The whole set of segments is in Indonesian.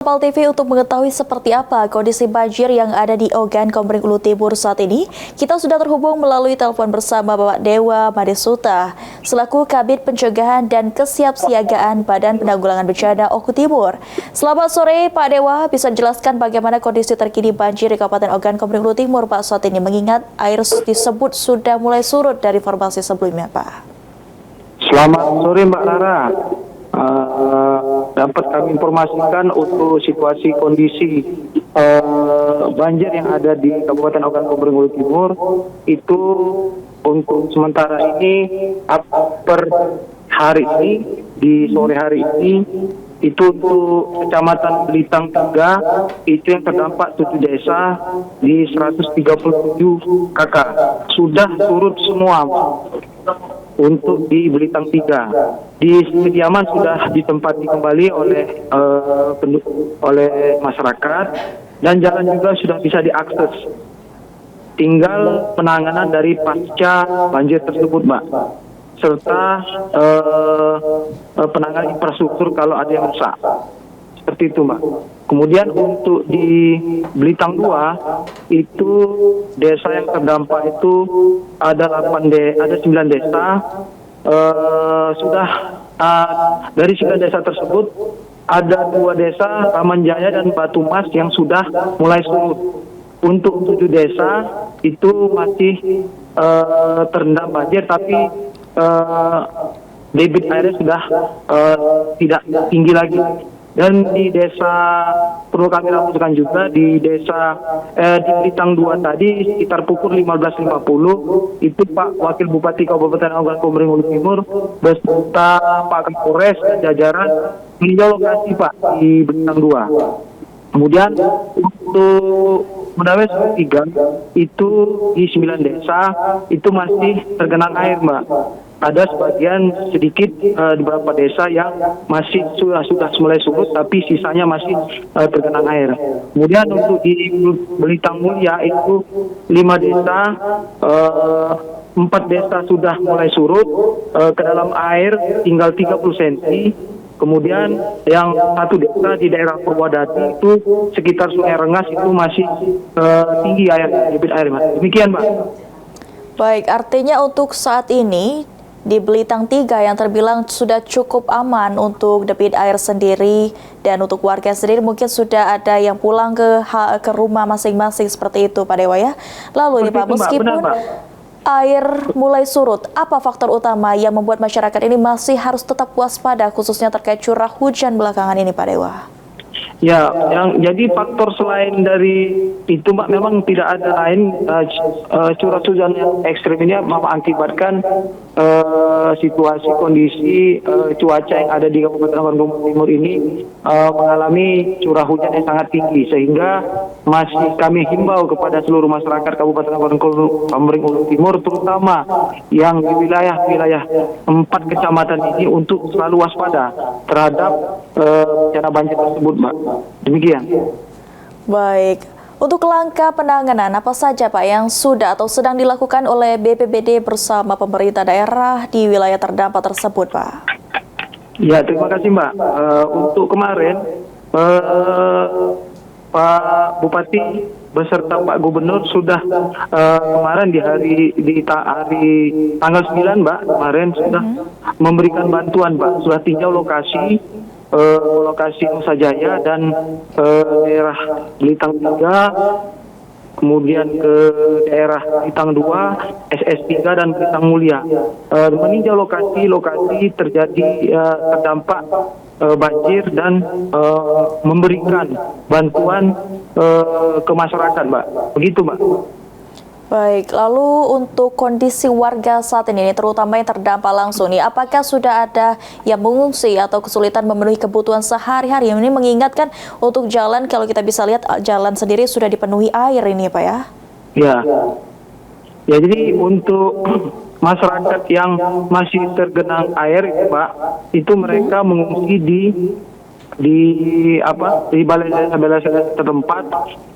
Pal TV untuk mengetahui seperti apa kondisi banjir yang ada di Ogan Komering Ulu Timur saat ini, kita sudah terhubung melalui telepon bersama Bapak Dewa Madesuta, selaku Kabid Pencegahan dan Kesiapsiagaan Badan Penanggulangan Bencana Oku Timur. Selamat sore Pak Dewa, bisa jelaskan bagaimana kondisi terkini banjir di Kabupaten Ogan Komering Ulu Timur Pak saat ini, mengingat air disebut sudah mulai surut dari informasi sebelumnya Pak. Selamat sore Mbak Lara. Dapat kami informasikan untuk situasi kondisi banjir yang ada di Kabupaten Ogan Komering Ulu Timur itu untuk sementara ini per hari ini di sore hari ini itu untuk Kecamatan Belitang 3 itu yang terdampak 7 desa di 137 kakak sudah surut semua untuk di Belitang 3. Di kediaman sudah ditempati kembali oleh masyarakat dan jalan juga sudah bisa diakses. Tinggal penanganan dari pasca banjir tersebut, Mbak, serta penanganan infrastruktur kalau ada yang rusak. Seperti itu, Mbak. Kemudian untuk di Belitang 2 itu desa yang terdampak itu ada 9 desa. Sudah dari 9 desa tersebut ada 2 desa Ramanjaya dan Batu Mas yang sudah mulai surut. Untuk 7 desa itu masih terendam banjir, tapi debit airnya sudah tidak tinggi lagi. Dan di desa, perlu kami laporkan juga di desa di Belitang 2 tadi sekitar pukul 15.50 itu Pak Wakil Bupati Kabupaten Ogan Komering Ulu Timur beserta Pak Kapolres dan jajaran meninjau lokasi Pak di Belitang 2. Kemudian untuk Mendawes 3 itu di 9 desa itu masih tergenang air, Mbak. Ada sebagian sedikit di beberapa desa yang masih sudah mulai surut, tapi sisanya masih tergenang air. Kemudian untuk di Belitang Mulia itu 5 desa, 4 desa sudah mulai surut ke dalam air tinggal 30 cm. Kemudian yang 1 desa di daerah Purwodadi itu sekitar Sungai Rengas itu masih tinggi debit air, Mbak. Demikian, Mbak. Baik, artinya untuk saat ini di Belitang 3 yang terbilang sudah cukup aman untuk debit air sendiri dan untuk warga sendiri mungkin sudah ada yang pulang ke rumah masing-masing seperti itu Pak Dewa ya. Lalu ini Pak, meskipun air mulai surut, apa faktor utama yang membuat masyarakat ini masih harus tetap waspada khususnya terkait curah hujan belakangan ini Pak Dewa? Ya, jadi faktor selain dari itu, Mbak, memang tidak ada lain. Curah hujan yang ekstrim ini mengakibatkan situasi kondisi cuaca yang ada di Kabupaten Ogan Komering Timur ini mengalami curah hujan yang sangat tinggi, sehingga masih kami himbau kepada seluruh masyarakat Kabupaten Ogan Komering Ulu Timur, terutama yang di wilayah 4 kecamatan ini untuk selalu waspada terhadap bencana banjir tersebut, Mbak. Demikian. Baik. Untuk langkah penanganan apa saja Pak yang sudah atau sedang dilakukan oleh BPBD bersama pemerintah daerah di wilayah terdampak tersebut, Pak? Ya, terima kasih, Mbak. Untuk kemarin Pak Bupati beserta Pak Gubernur sudah kemarin di tanggal 9, Mbak, kemarin sudah memberikan bantuan, Pak. Sudah tinjau lokasi Nusa Jaya dan daerah Belitang 3, kemudian ke daerah Belitang 2, SS3 dan Belitang Mulia. Meninjau lokasi terjadi terdampak banjir dan memberikan bantuan ke masyarakat, Mbak. Begitu, Mbak. Baik, lalu untuk kondisi warga saat ini, terutama yang terdampak langsung nih, apakah sudah ada yang mengungsi atau kesulitan memenuhi kebutuhan sehari-hari? Ini mengingatkan untuk jalan, kalau kita bisa lihat jalan sendiri sudah dipenuhi air ini, Pak ya? Ya, jadi untuk masyarakat yang masih tergenang air, Pak, itu mereka mengungsi di balai desa setempat,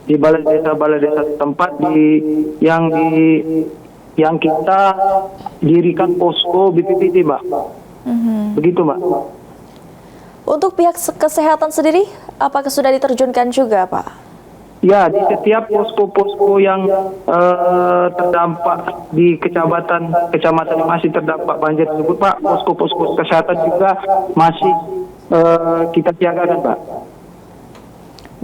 di balai desa setempat yang kita dirikan posko BPBD, Mbak. Begitu, Mbak. Untuk pihak kesehatan sendiri, apakah sudah diterjunkan juga, Pak? Ya, di setiap posko-posko yang terdampak di kecamatan yang masih terdampak banjir tersebut, Pak, posko-posko kesehatan juga masih kita siagakan, Pak.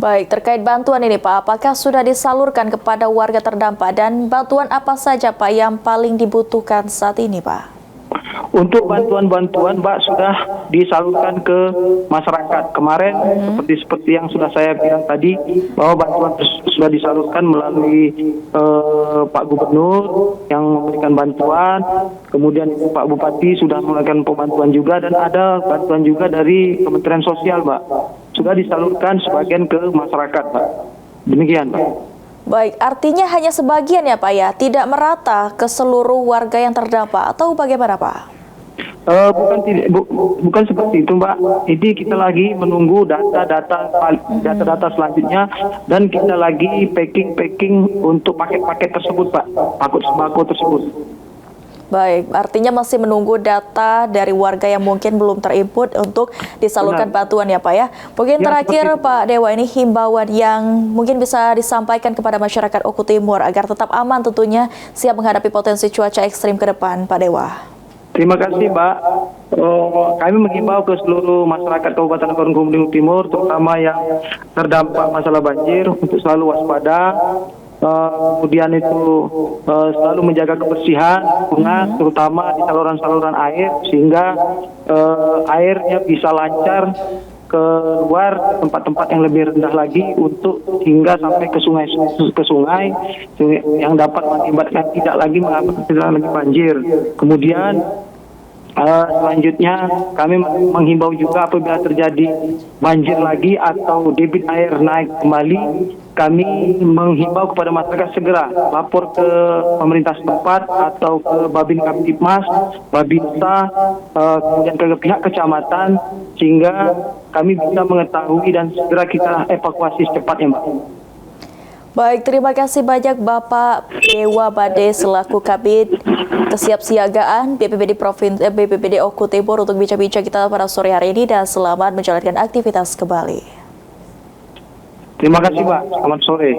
Baik, terkait bantuan ini, Pak, apakah sudah disalurkan kepada warga terdampak dan bantuan apa saja, Pak, yang paling dibutuhkan saat ini, Pak? Untuk bantuan-bantuan, Mbak, sudah disalurkan ke masyarakat. Kemarin seperti yang sudah saya bilang tadi, bahwa bantuan sudah disalurkan melalui Pak Gubernur yang memberikan bantuan, kemudian Pak Bupati sudah memberikan pembantuan juga, dan ada bantuan juga dari Kementerian Sosial, Mbak. Sudah disalurkan sebagian ke masyarakat, Pak. Demikian, Pak. Baik, artinya hanya sebagian ya, Pak, ya? Tidak merata ke seluruh warga yang terdampak atau bagaimana, Pak? Bukan seperti itu, Mbak. Jadi kita lagi menunggu data selanjutnya, dan kita lagi packing untuk paket-paket tersebut, Pak. Paket sembako tersebut. Baik, artinya masih menunggu data dari warga yang mungkin belum terinput untuk disalurkan bantuan ya, Pak, ya. Mungkin Ya, terakhir Pak Dewa, ini himbauan yang mungkin bisa disampaikan kepada masyarakat Oku Timur agar tetap aman tentunya siap menghadapi potensi cuaca ekstrim ke depan, Pak Dewa. Terima kasih, Mbak. Kami mengimbau ke seluruh masyarakat Kabupaten Oku Timur, terutama yang terdampak masalah banjir, untuk selalu waspada. Kemudian itu selalu menjaga kebersihan lingkungan, terutama di saluran-saluran air, sehingga airnya bisa lancar keluar ke tempat-tempat yang lebih rendah lagi untuk hingga sampai ke sungai yang dapat mengakibatkan tidak lagi banjir. Kemudian selanjutnya kami menghimbau juga apabila terjadi banjir lagi atau debit air naik kembali, kami menghimbau kepada masyarakat segera lapor ke pemerintah setempat atau ke Babin Kamtipmas, Babinsa, kemudian ke pihak kecamatan, sehingga kami bisa mengetahui dan segera kita evakuasi secepatnya, Mbak. Baik, terima kasih banyak Bapak Dewa Bade selaku Kabid Kesiapsiagaan BPBD Oku Timur untuk bincang-bincang kita pada sore hari ini, dan selamat menjalankan aktivitas kembali. Terima kasih, Pak. Selamat sore.